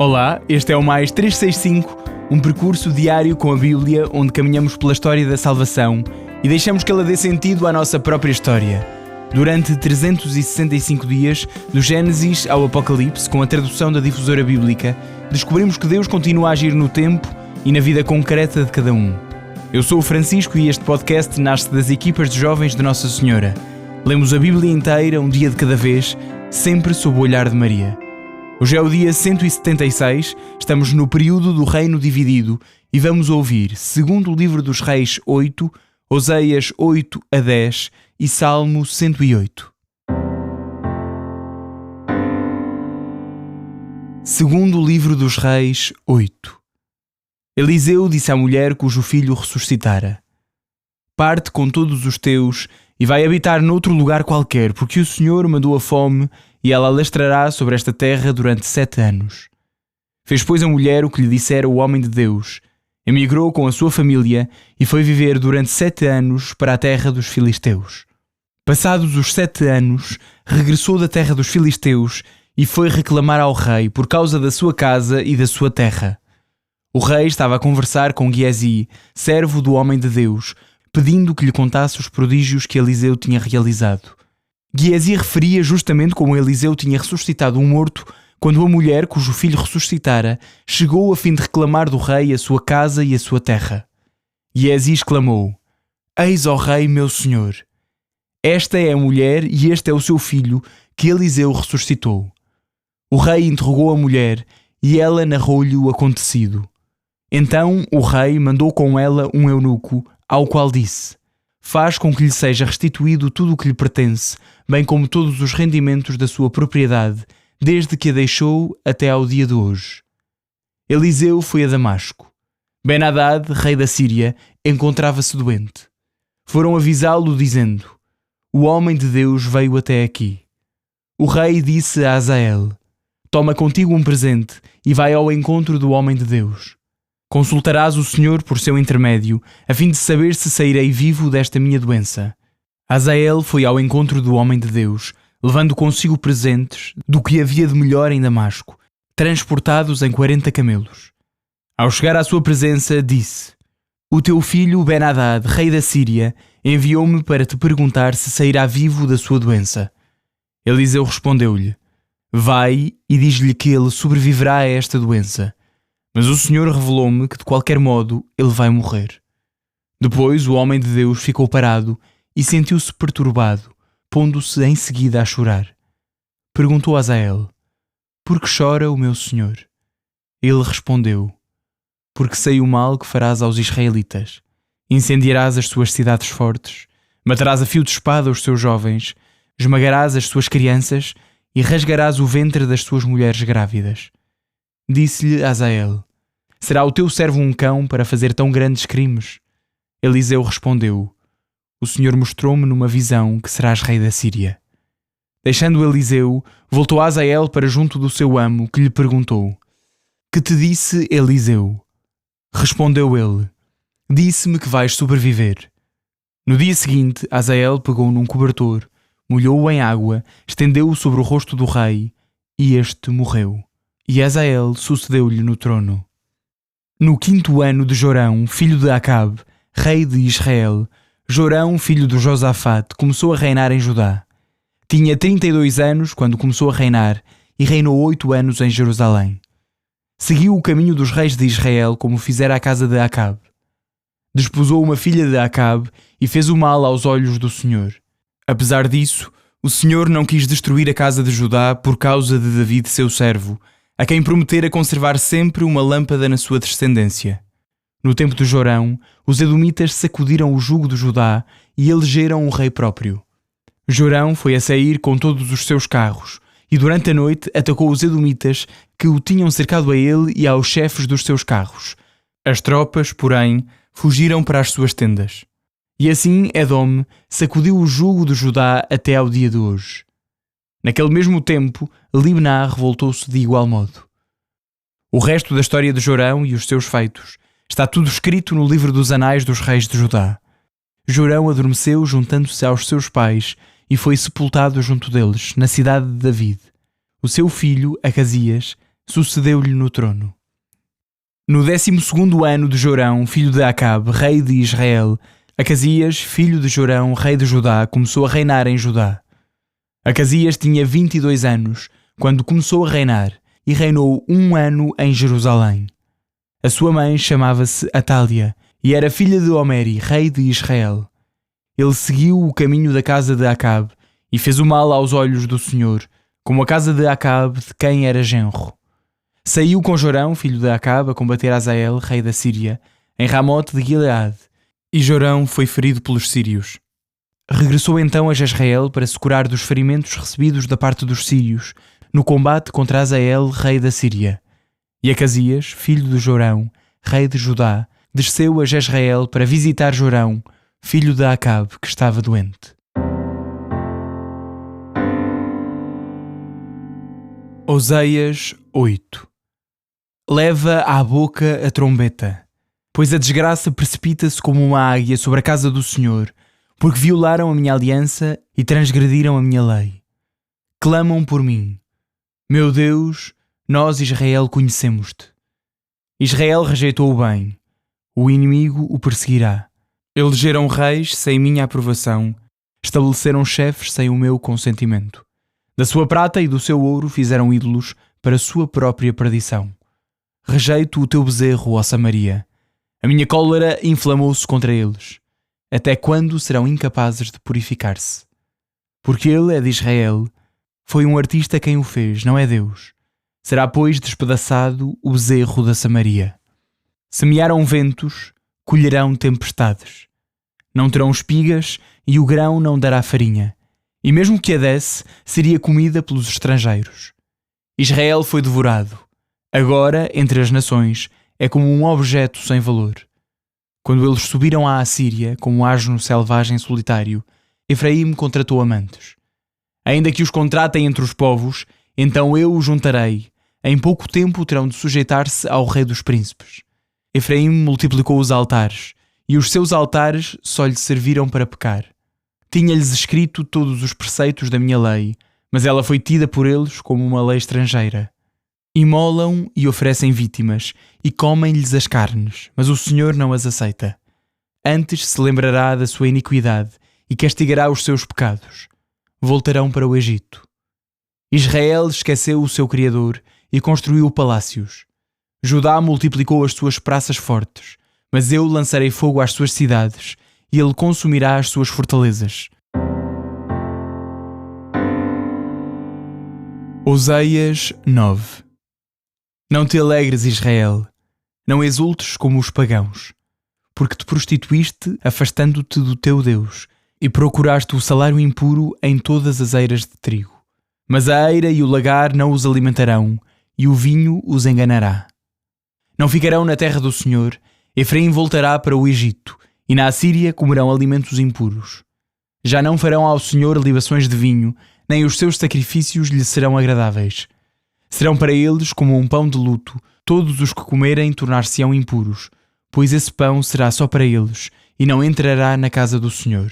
Olá, este é o Mais 365, um percurso diário com a Bíblia onde caminhamos pela história da salvação e deixamos que ela dê sentido à nossa própria história. Durante 365 dias, do Gênesis ao Apocalipse, com a tradução da Difusora Bíblica, descobrimos que Deus continua a agir no tempo e na vida concreta de cada um. Eu sou o Francisco e este podcast nasce das equipas de jovens de Nossa Senhora. Lemos a Bíblia inteira, um dia de cada vez, sempre sob o olhar de Maria. Hoje é o dia 176, estamos no período do Reino Dividido e vamos ouvir, segundo o livro dos Reis 8, Oseias 8 a 10 e Salmo 108. Segundo o livro dos Reis 8. Eliseu disse à mulher cujo filho ressuscitara: parte com todos os teus e vai habitar noutro lugar qualquer, porque o Senhor mandou a fome e ela alastrará sobre esta terra durante 7 anos. Fez, pois, a mulher o que lhe dissera o homem de Deus, emigrou com a sua família e foi viver durante 7 anos para a terra dos filisteus. Passados os 7 anos, regressou da terra dos filisteus e foi reclamar ao rei por causa da sua casa e da sua terra. O rei estava a conversar com Giezi, servo do homem de Deus, pedindo que lhe contasse os prodígios que Eliseu tinha realizado. Giezi referia justamente como Eliseu tinha ressuscitado um morto quando a mulher, cujo filho ressuscitara, chegou a fim de reclamar do rei a sua casa e a sua terra. Giezi exclamou: eis, ó rei, meu senhor, esta é a mulher e este é o seu filho que Eliseu ressuscitou. O rei interrogou a mulher e ela narrou-lhe o acontecido. Então o rei mandou com ela um eunuco, ao qual disse: faz com que lhe seja restituído tudo o que lhe pertence, bem como todos os rendimentos da sua propriedade, desde que a deixou até ao dia de hoje. Eliseu foi a Damasco. Ben-Hadad, rei da Síria, encontrava-se doente. Foram avisá-lo dizendo: o homem de Deus veio até aqui. O rei disse a Hazael: toma contigo um presente e vai ao encontro do homem de Deus. Consultarás o Senhor por seu intermédio, a fim de saber se sairei vivo desta minha doença. Hazael foi ao encontro do homem de Deus, levando consigo presentes do que havia de melhor em Damasco, transportados em 40 camelos. Ao chegar à sua presença, disse: o teu filho Ben-Hadad, rei da Síria, enviou-me para te perguntar se sairá vivo da sua doença. Eliseu respondeu-lhe: vai e diz-lhe que ele sobreviverá a esta doença. Mas o Senhor revelou-me que de qualquer modo ele vai morrer. Depois o homem de Deus ficou parado e sentiu-se perturbado, pondo-se em seguida a chorar. Perguntou a Hazael: por que chora o meu senhor? Ele respondeu: porque sei o mal que farás aos israelitas. Incendiarás as suas cidades fortes, matarás a fio de espada os seus jovens, esmagarás as suas crianças e rasgarás o ventre das suas mulheres grávidas. Disse-lhe Hazael: será o teu servo um cão para fazer tão grandes crimes? Eliseu respondeu: o Senhor mostrou-me numa visão que serás rei da Síria. Deixando Eliseu, voltou Hazael para junto do seu amo, que lhe perguntou: que te disse Eliseu? Respondeu ele: disse-me que vais sobreviver. No dia seguinte, Hazael pegou num cobertor, molhou-o em água, estendeu-o sobre o rosto do rei, e este morreu. E Hazael sucedeu-lhe no trono. No 5º ano de Jorão, filho de Acabe, rei de Israel, Jorão, filho de Josafate, começou a reinar em Judá. Tinha 32 anos quando começou a reinar e reinou 8 anos em Jerusalém. Seguiu o caminho dos reis de Israel, como fizera a casa de Acabe. Desposou uma filha de Acabe e fez o mal aos olhos do Senhor. Apesar disso, o Senhor não quis destruir a casa de Judá por causa de David, seu servo, a quem prometera conservar sempre uma lâmpada na sua descendência. No tempo de Jorão, os edomitas sacudiram o jugo de Judá e elegeram um rei próprio. Jorão foi a sair com todos os seus carros, e durante a noite atacou os edomitas que o tinham cercado a ele e aos chefes dos seus carros. As tropas, porém, fugiram para as suas tendas. E assim Edom sacudiu o jugo de Judá até ao dia de hoje. Naquele mesmo tempo, Libná revoltou-se de igual modo. O resto da história de Jorão e os seus feitos está tudo escrito no livro dos Anais dos Reis de Judá. Jorão adormeceu juntando-se aos seus pais e foi sepultado junto deles, na cidade de David. O seu filho, Acasias, sucedeu-lhe no trono. No 12º ano de Jorão, filho de Acabe, rei de Israel, Acasias, filho de Jorão, rei de Judá, começou a reinar em Judá. Acasias tinha 22 anos quando começou a reinar e reinou 1 ano em Jerusalém. A sua mãe chamava-se Atália e era filha de Omeri, rei de Israel. Ele seguiu o caminho da casa de Acabe e fez o mal aos olhos do Senhor, como a casa de Acabe, de quem era genro. Saiu com Jorão, filho de Acabe, a combater Azael, rei da Síria, em Ramote de Gileade, e Jorão foi ferido pelos sírios. Regressou então a Jezreel para se curar dos ferimentos recebidos da parte dos sírios, no combate contra Azael, rei da Síria. E Acasias, filho de Jorão, rei de Judá, desceu a Jezreel para visitar Jorão, filho de Acabe, que estava doente. Oseias 8. Leva à boca a trombeta, pois a desgraça precipita-se como uma águia sobre a casa do Senhor, porque violaram a minha aliança e transgrediram a minha lei. Clamam por mim. Meu Deus, nós Israel conhecemos-te. Israel rejeitou o bem, o inimigo o perseguirá. Elegeram reis sem minha aprovação, estabeleceram chefes sem o meu consentimento. Da sua prata e do seu ouro fizeram ídolos para sua própria perdição. Rejeito o teu bezerro, ó Samaria. A minha cólera inflamou-se contra eles. Até quando serão incapazes de purificar-se? Porque ele é de Israel, foi um artista quem o fez, não é Deus. Será, pois, despedaçado o bezerro da Samaria. Semearam ventos, colherão tempestades. Não terão espigas e o grão não dará farinha. E mesmo que a desse, seria comida pelos estrangeiros. Israel foi devorado. Agora, entre as nações, é como um objeto sem valor. Quando eles subiram à Assíria, como um asno selvagem solitário, Efraim contratou amantes. Ainda que os contratem entre os povos, então eu os juntarei. Em pouco tempo terão de sujeitar-se ao rei dos príncipes. Efraim multiplicou os altares, e os seus altares só lhe serviram para pecar. Tinha-lhes escrito todos os preceitos da minha lei, mas ela foi tida por eles como uma lei estrangeira. Imolam e oferecem vítimas, e comem-lhes as carnes, mas o Senhor não as aceita. Antes se lembrará da sua iniquidade e castigará os seus pecados. Voltarão para o Egito. Israel esqueceu o seu Criador e construiu palácios. Judá multiplicou as suas praças fortes, mas eu lançarei fogo às suas cidades e ele consumirá as suas fortalezas. Oseias 9. Não te alegres, Israel, não exultes como os pagãos, porque te prostituíste afastando-te do teu Deus e procuraste o salário impuro em todas as eiras de trigo. Mas a eira e o lagar não os alimentarão e o vinho os enganará. Não ficarão na terra do Senhor, Efraim voltará para o Egito e na Assíria comerão alimentos impuros. Já não farão ao Senhor libações de vinho, nem os seus sacrifícios lhe serão agradáveis. Serão para eles como um pão de luto, todos os que comerem tornar-se-ão impuros, pois esse pão será só para eles, e não entrará na casa do Senhor.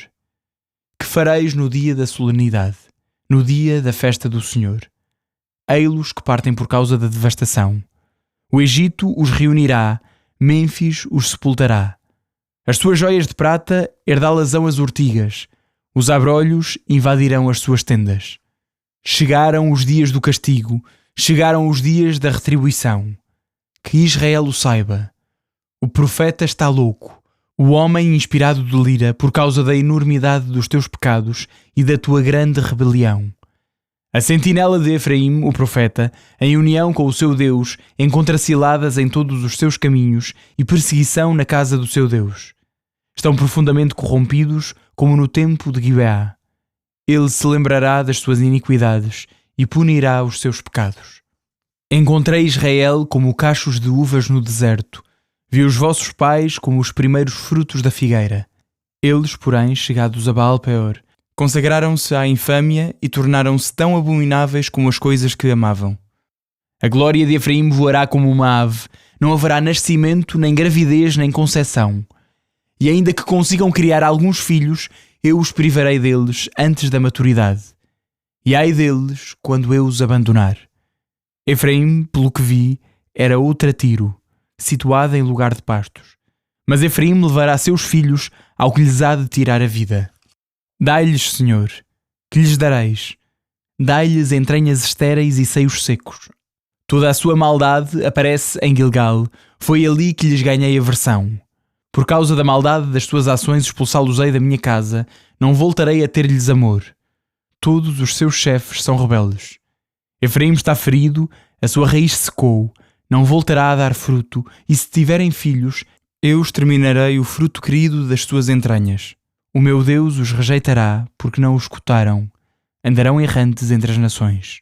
Que fareis no dia da solenidade, no dia da festa do Senhor? Ei-los que partem por causa da devastação. O Egito os reunirá, Mênfis os sepultará. As suas joias de prata herdá-las-ão as urtigas, os abrolhos invadirão as suas tendas. Chegaram os dias do castigo, chegaram os dias da retribuição. Que Israel o saiba. O profeta está louco, o homem inspirado delira por causa da enormidade dos teus pecados e da tua grande rebelião. A sentinela de Efraim, o profeta, em união com o seu Deus, encontra ciladas em todos os seus caminhos e perseguição na casa do seu Deus. Estão profundamente corrompidos, como no tempo de Gibeá. Ele se lembrará das suas iniquidades e punirá os seus pecados. Encontrei Israel como cachos de uvas no deserto. Vi os vossos pais como os primeiros frutos da figueira. Eles, porém, chegados a Baal-Peor, consagraram-se à infâmia e tornaram-se tão abomináveis como as coisas que amavam. A glória de Efraim voará como uma ave, não haverá nascimento, nem gravidez, nem conceção. E ainda que consigam criar alguns filhos, eu os privarei deles antes da maturidade. E ai deles quando eu os abandonar. Efraim, pelo que vi, era outra Tiro, situada em lugar de pastos. Mas Efraim levará seus filhos ao que lhes há de tirar a vida. Dai-lhes, Senhor, que lhes dareis? Dai-lhes entranhas estéreis e seios secos. Toda a sua maldade aparece em Gilgal. Foi ali que lhes ganhei aversão. Por causa da maldade das suas ações expulsá-los-ei da minha casa. Não voltarei a ter-lhes amor. Todos os seus chefes são rebeldes. Efraim está ferido, a sua raiz secou. Não voltará a dar fruto, e se tiverem filhos, eu exterminarei o fruto querido das suas entranhas. O meu Deus os rejeitará, porque não o escutaram. Andarão errantes entre as nações.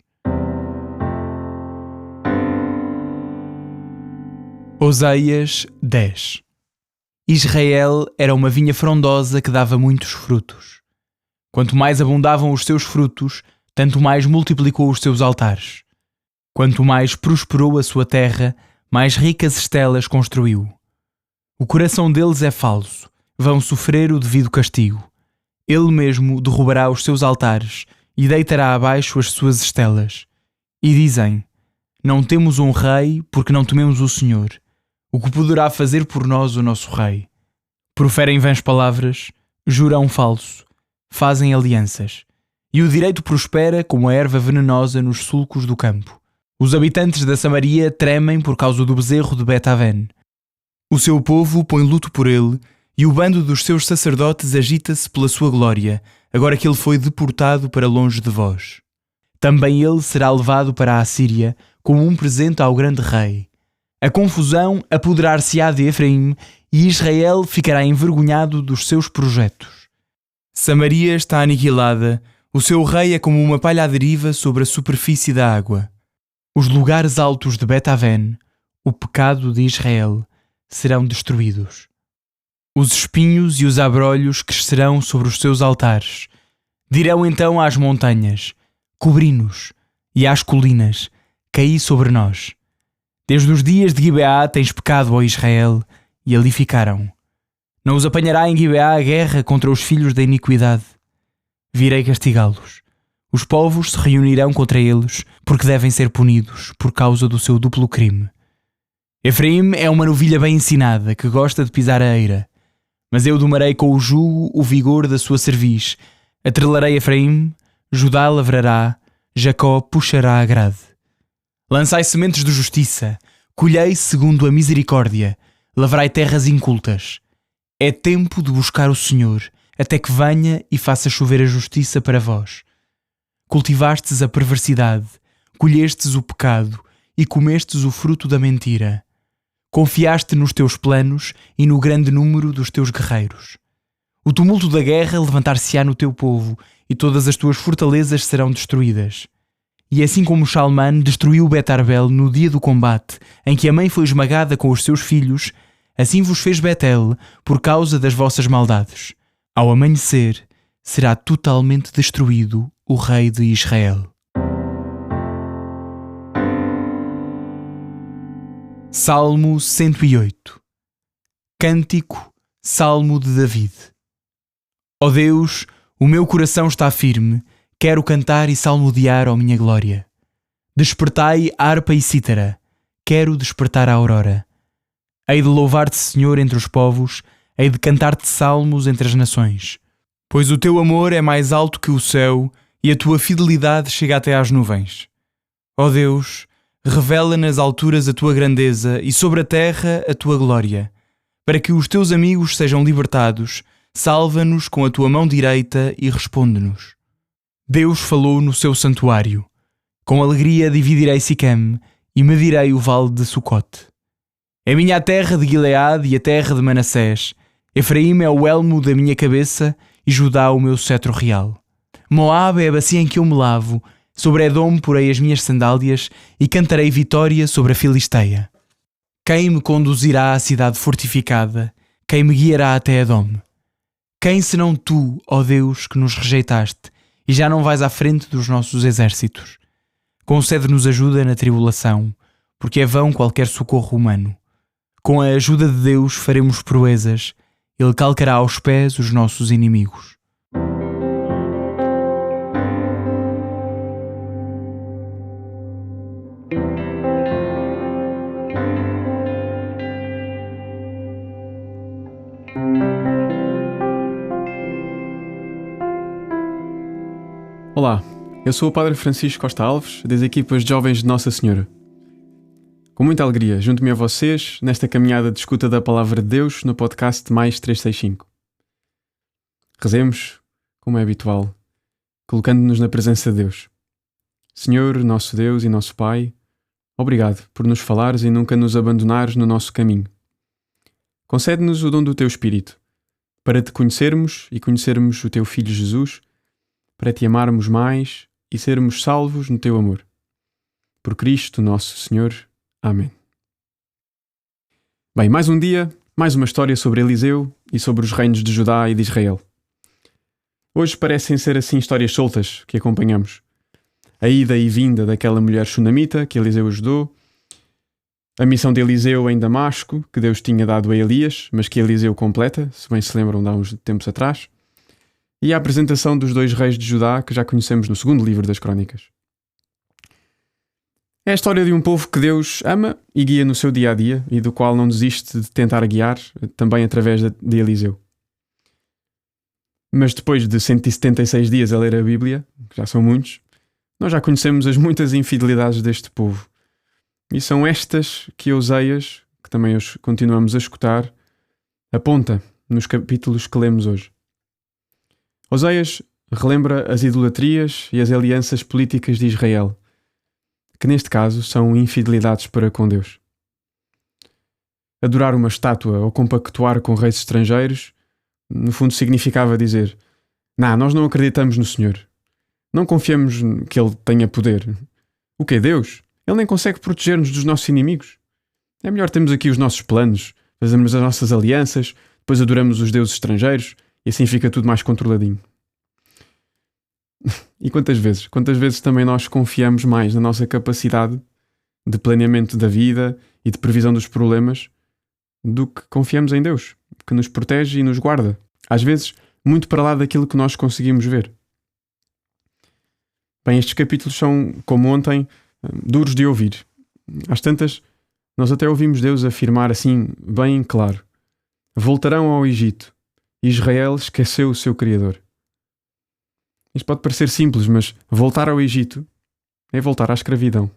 Oseias 10. Israel era uma vinha frondosa que dava muitos frutos. Quanto mais abundavam os seus frutos, tanto mais multiplicou os seus altares. Quanto mais prosperou a sua terra, mais ricas estelas construiu. O coração deles é falso, vão sofrer o devido castigo. Ele mesmo derrubará os seus altares e deitará abaixo as suas estelas. E dizem: não temos um rei porque não tememos o Senhor. O que poderá fazer por nós o nosso rei? Proferem vãs palavras, juram falso, fazem alianças. E o direito prospera como a erva venenosa nos sulcos do campo. Os habitantes da Samaria tremem por causa do bezerro de Bet-Aven. O seu povo põe luto por ele, e o bando dos seus sacerdotes agita-se pela sua glória, agora que ele foi deportado para longe de vós. Também ele será levado para a Assíria, como um presente ao grande rei. A confusão apoderar-se-á de Efraim, e Israel ficará envergonhado dos seus projetos. Samaria está aniquilada, o seu rei é como uma palha à deriva sobre a superfície da água. Os lugares altos de Bet-Aven, o pecado de Israel, serão destruídos. Os espinhos e os abrolhos crescerão sobre os seus altares. Dirão então às montanhas: cobri-nos, e às colinas: caí sobre nós. Desde os dias de Gibeá tens pecado, ó Israel, e ali ficaram. Não os apanhará em Gibeá a guerra contra os filhos da iniquidade. Virei castigá-los. Os povos se reunirão contra eles, porque devem ser punidos por causa do seu duplo crime. Efraim é uma novilha bem ensinada, que gosta de pisar a eira. Mas eu domarei com o jugo o vigor da sua cerviz. Atrelarei Efraim, Judá lavrará, Jacó puxará a grade. Lançai sementes de justiça, colhei segundo a misericórdia, lavrai terras incultas. É tempo de buscar o Senhor, até que venha e faça chover a justiça para vós. Cultivastes a perversidade, colhestes o pecado e comestes o fruto da mentira. Confiaste nos teus planos e no grande número dos teus guerreiros. O tumulto da guerra levantar-se-á no teu povo, e todas as tuas fortalezas serão destruídas. E assim como Shalman destruiu Bet-Arbel no dia do combate, em que a mãe foi esmagada com os seus filhos, assim vos fez Betel por causa das vossas maldades. Ao amanhecer, será totalmente destruído o rei de Israel. Salmo 108. Cântico, Salmo de David. Ó Deus, o meu coração está firme, quero cantar e salmodiar, ó minha glória. Despertai harpa e cítara, quero despertar a aurora. Hei de louvar-te, Senhor, entre os povos, hei de cantar-te salmos entre as nações. Pois o teu amor é mais alto que o céu e a tua fidelidade chega até às nuvens. Ó Deus, revela nas alturas a tua grandeza e sobre a terra a tua glória, para que os teus amigos sejam libertados. Salva-nos com a tua mão direita e responde-nos. Deus falou no seu santuário. Com alegria dividirei Siquém e medirei o vale de Sucote. É minha a terra de Gileade e a terra de Manassés. Efraim é o elmo da minha cabeça e Judá o meu cetro real. Moabe é a bacia em que eu me lavo. Sobre Edom porei as minhas sandálias e cantarei vitória sobre a Filisteia. Quem me conduzirá à cidade fortificada? Quem me guiará até Edom? Quem senão tu, ó Deus, que nos rejeitaste e já não vais à frente dos nossos exércitos? Concede-nos ajuda na tribulação, porque é vão qualquer socorro humano. Com a ajuda de Deus faremos proezas, Ele calcará aos pés os nossos inimigos. Olá, eu sou o Padre Francisco Costa Alves, das equipas de Jovens de Nossa Senhora. Com muita alegria, junto-me a vocês nesta caminhada de escuta da Palavra de Deus no podcast Mais 365. Rezemos, como é habitual, colocando-nos na presença de Deus. Senhor, nosso Deus e nosso Pai, obrigado por nos falares e nunca nos abandonares no nosso caminho. Concede-nos o dom do Teu Espírito, para Te conhecermos e conhecermos o Teu Filho Jesus, para Te amarmos mais e sermos salvos no Teu amor. Por Cristo nosso Senhor. Amém. Bem, mais um dia, mais uma história sobre Eliseu e sobre os reinos de Judá e de Israel. Hoje parecem ser assim histórias soltas que acompanhamos. A ida e vinda daquela mulher sunamita que Eliseu ajudou, a missão de Eliseu em Damasco, que Deus tinha dado a Elias, mas que Eliseu completa, se bem se lembram de há uns tempos atrás, e a apresentação dos 2 reis de Judá que já conhecemos no segundo livro das Crónicas. É a história de um povo que Deus ama e guia no seu dia-a-dia e do qual não desiste de tentar guiar, também através de Eliseu. Mas depois de 176 dias a ler a Bíblia, que já são muitos, nós já conhecemos as muitas infidelidades deste povo. E são estas que Oseias, que também hoje continuamos a escutar, aponta nos capítulos que lemos hoje. Oseias relembra as idolatrias e as alianças políticas de Israel, que neste caso são infidelidades para com Deus. Adorar uma estátua ou compactuar com reis estrangeiros, no fundo significava dizer: nós não acreditamos no Senhor. Não confiamos que Ele tenha poder. O que é Deus? Ele nem consegue proteger-nos dos nossos inimigos. É melhor termos aqui os nossos planos, fazermos as nossas alianças, depois adoramos os deuses estrangeiros e assim fica tudo mais controladinho. E quantas vezes também nós confiamos mais na nossa capacidade de planeamento da vida e de previsão dos problemas do que confiamos em Deus, que nos protege e nos guarda. Às vezes, muito para lá daquilo que nós conseguimos ver. Bem, estes capítulos são, como ontem, duros de ouvir. Às tantas, nós até ouvimos Deus afirmar assim, bem claro: voltarão ao Egito. Israel esqueceu o seu Criador. Isto pode parecer simples, mas voltar ao Egito é voltar à escravidão.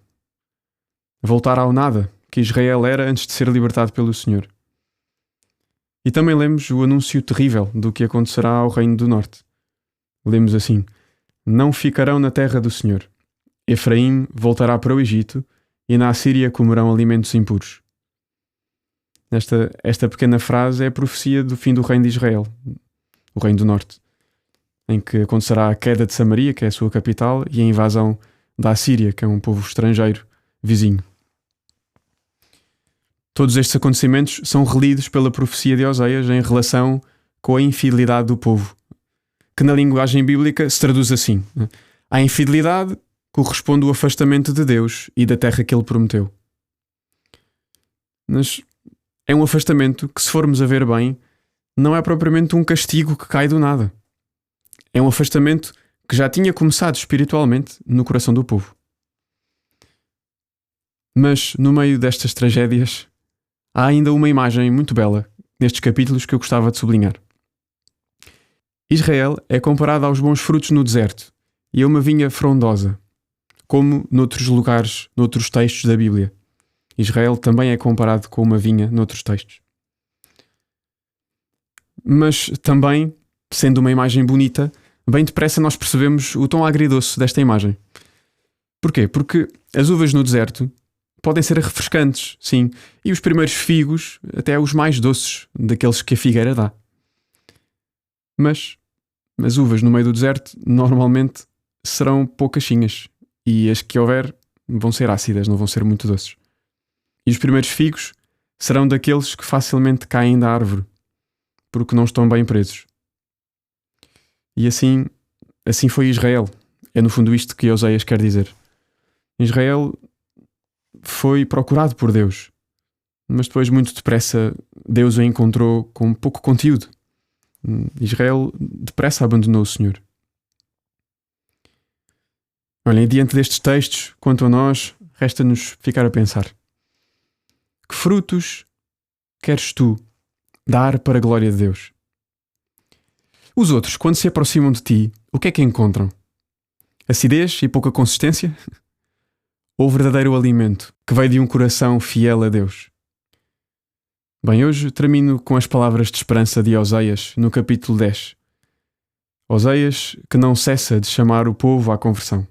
Voltar ao nada que Israel era antes de ser libertado pelo Senhor. E também lemos o anúncio terrível do que acontecerá ao Reino do Norte. Lemos assim: não ficarão na terra do Senhor. Efraim voltará para o Egito e na Assíria comerão alimentos impuros. Esta pequena frase é a profecia do fim do reino de Israel, o Reino do Norte, em que acontecerá a queda de Samaria, que é a sua capital, e a invasão da Assíria, que é um povo estrangeiro, vizinho. Todos estes acontecimentos são relidos pela profecia de Oseias em relação com a infidelidade do povo, que na linguagem bíblica se traduz assim: à infidelidade corresponde o afastamento de Deus e da terra que Ele prometeu. Mas é um afastamento que, se formos a ver bem, não é propriamente um castigo que cai do nada. É um afastamento que já tinha começado espiritualmente no coração do povo. Mas, no meio destas tragédias, há ainda uma imagem muito bela nestes capítulos que eu gostava de sublinhar. Israel é comparado aos bons frutos no deserto e a uma vinha frondosa, como noutros lugares, noutros textos da Bíblia. Israel também é comparado com uma vinha noutros textos. Mas também, sendo uma imagem bonita, bem depressa nós percebemos o tom agridoce desta imagem. Porquê? Porque as uvas no deserto podem ser refrescantes, sim, e os primeiros figos até os mais doces daqueles que a figueira dá. Mas as uvas no meio do deserto normalmente serão poucachinhas e as que houver vão ser ácidas, não vão ser muito doces. E os primeiros figos serão daqueles que facilmente caem da árvore, porque não estão bem presos. E assim foi Israel. É no fundo isto que Oseias quer dizer. Israel foi procurado por Deus, mas depois muito depressa Deus o encontrou com pouco conteúdo. Israel depressa abandonou o Senhor. Olhem, diante destes textos, quanto a nós, resta-nos ficar a pensar: que frutos queres tu dar para a glória de Deus? Os outros, quando se aproximam de ti, o que é que encontram? Acidez e pouca consistência? Ou verdadeiro alimento que veio de um coração fiel a Deus? Bem, hoje termino com as palavras de esperança de Oseias, no capítulo 10. Oseias, que não cessa de chamar o povo à conversão.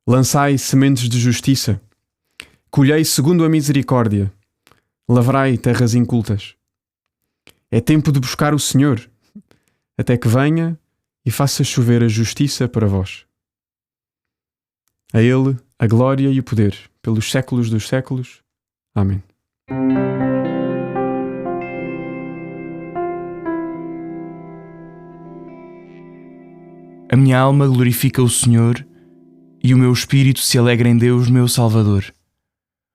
Lançai sementes de justiça, colhei segundo a misericórdia, lavrai terras incultas. É tempo de buscar o Senhor, até que venha e faça chover a justiça para vós. A Ele a glória e o poder, pelos séculos dos séculos. Amém. A minha alma glorifica o Senhor e o meu espírito se alegra em Deus, meu Salvador.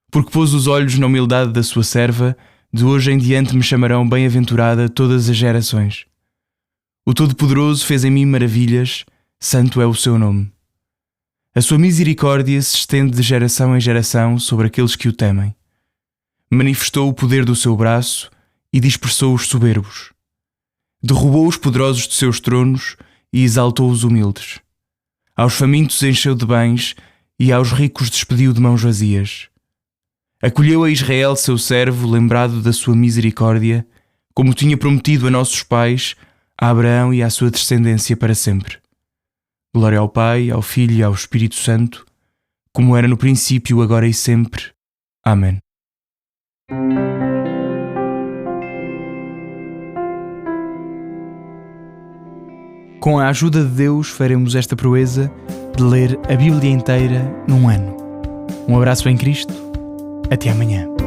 Porque pôs os olhos na humildade da sua serva, de hoje em diante me chamarão bem-aventurada todas as gerações. O Todo-Poderoso fez em mim maravilhas, santo é o seu nome. A sua misericórdia se estende de geração em geração sobre aqueles que o temem. Manifestou o poder do seu braço e dispersou os soberbos. Derrubou os poderosos de seus tronos e exaltou os humildes. Aos famintos encheu de bens e aos ricos despediu de mãos vazias. Acolheu a Israel, seu servo, lembrado da sua misericórdia, como tinha prometido a nossos pais, a Abraão e à sua descendência para sempre. Glória ao Pai, ao Filho e ao Espírito Santo, como era no princípio, agora e sempre. Amém. Com a ajuda de Deus faremos esta proeza de ler a Bíblia inteira num ano. Um abraço em Cristo. Até amanhã.